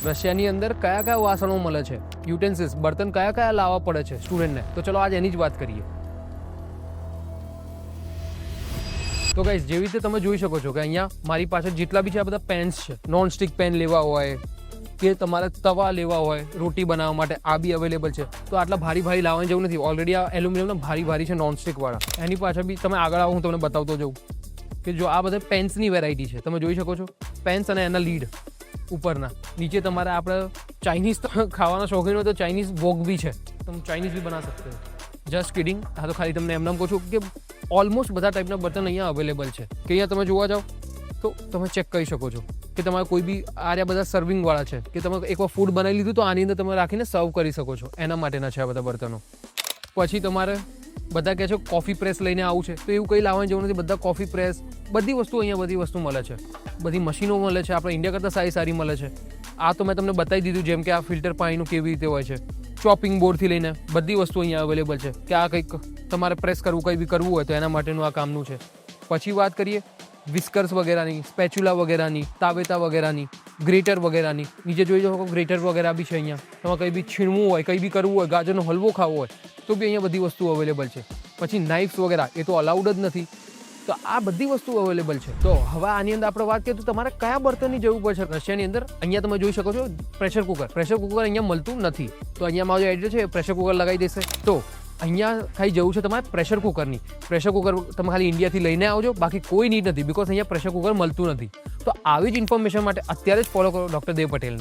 રશિયાની અંદર કયા કયા વાસણો મળે છે, યુટેન્સિલ્સ બર્તન કયા કયા લાવવા પડે છે સ્ટુડન્ટને, તો ચલો આજ એની જ વાત કરીએ. તો ગાઈઝ જેવી રીતે તમે જોઈ શકો છો કે અહીંયા મારી પાછળ જેટલા બી છે આ બધા પેન્સ છે. નોન સ્ટિક પેન લેવા હોય કે તમારે તવા લેવા હોય રોટી બનાવવા માટે, આ બી અવેલેબલ છે. તો આટલા ભારી લાવવાની જરૂર નથી. ઓલરેડી આ એલ્યુમિનિયમના ભારી છે નોન સ્ટિક વાળા. એની પાછળ બી તમે આગળ આવો, હું તમને બતાવતો જાઉં કે જો આ બધા પેન્સની વેરાયટી છે. તમે જોઈ શકો છો પેન્સ અને એના લીડ ઉપરના. નીચે તમારે આપણે ચાઇનીઝ ખાવાના શોખીન હોય તો ચાઇનીઝ વોક બી છે, તમે ચાઇનીઝ બી બના શકते हो. Just kidding. હા, તો ખાલી તમને એમ કહું છું કે ઓલમોસ્ટ બધા ટાઈપના બર્તન અહીંયા અવેલેબલ છે. કે અહીંયા તમે જોવા જાઓ તો તમે ચેક કરી શકો છો કે તમારે કોઈ બી આ બધા સર્વિંગવાળા છે કે તમે એકવાર ફૂડ બનાવી લીધું તો આની અંદર તમે રાખીને સર્વ કરી શકો છો. એના માટેના છે આ બધા બર્તનો. પછી તમારે બધા કહે છે કોફી પ્રેસ લઈને આવું છે, તો એવું કંઈ લાવવાની જરૂર નથી. બધા કોફી પ્રેસ બધી વસ્તુ મળે છે. બધી મશીનો મળે છે. આપણે ઇન્ડિયા કરતાં સારી મળે છે. આ તો મેં તમને બતાવી દીધું, જેમ કે આ ફિલ્ટર પાણીનું કેવી રીતે હોય છે. ચોપિંગ બોર્ડથી લઈને બધી વસ્તુ અહીંયા અવેલેબલ છે કે આ કંઈક તમારે પ્રેસ કરવું, કંઈ બી કરવું હોય તો એના માટેનું આ કામનું છે. પછી વાત કરીએ વિસ્કર્સ વગેરેની, સ્પેચ્યુલા વગેરેની, તાવેતા વગેરેની, ગ્રેટર વગેરેની. નીચે જોઈ શકો ગ્રેટર વગેરે બી છે અહીંયા. તમારે કંઈ બી છીણવું હોય, કંઈ બી કરવું હોય, ગાજરનો હલવો ખાવો હોય તો બી અહીંયા બધી વસ્તુ અવેલેબલ છે. પછી નાઇફ્સ વગેરે એ તો અલાઉડ જ નથી. તો આ બધી વસ્તુ અવેલેબલ છે. તો હવે આની અંદર આપણે વાત કરીએ તો તમારે કયા બર્તનની જરૂર પડશે રશિયાની અંદર. અહીંયા તમે જોઈ શકો છો પ્રેશર કુકર અહીંયા મળતું નથી. તો અહીંયા મારો જે એડ્રેસ છે પ્રેશર કુકર લગાવી દેશે. તો અહીંયા ખાલી જવું છે તમારે પ્રેશર કુકરની. પ્રેશર કુકર તમે ખાલી ઇન્ડિયાથી લઈને આવજો, બાકી કોઈ નીડ નથી, બિકોઝ અહીંયા પ્રેશર કુકર મળતું નથી. તો આવી જ ઇન્ફોર્મેશન માટે અત્યારે જ ફોલો કરો ડૉક્ટર દેવ પટેલને.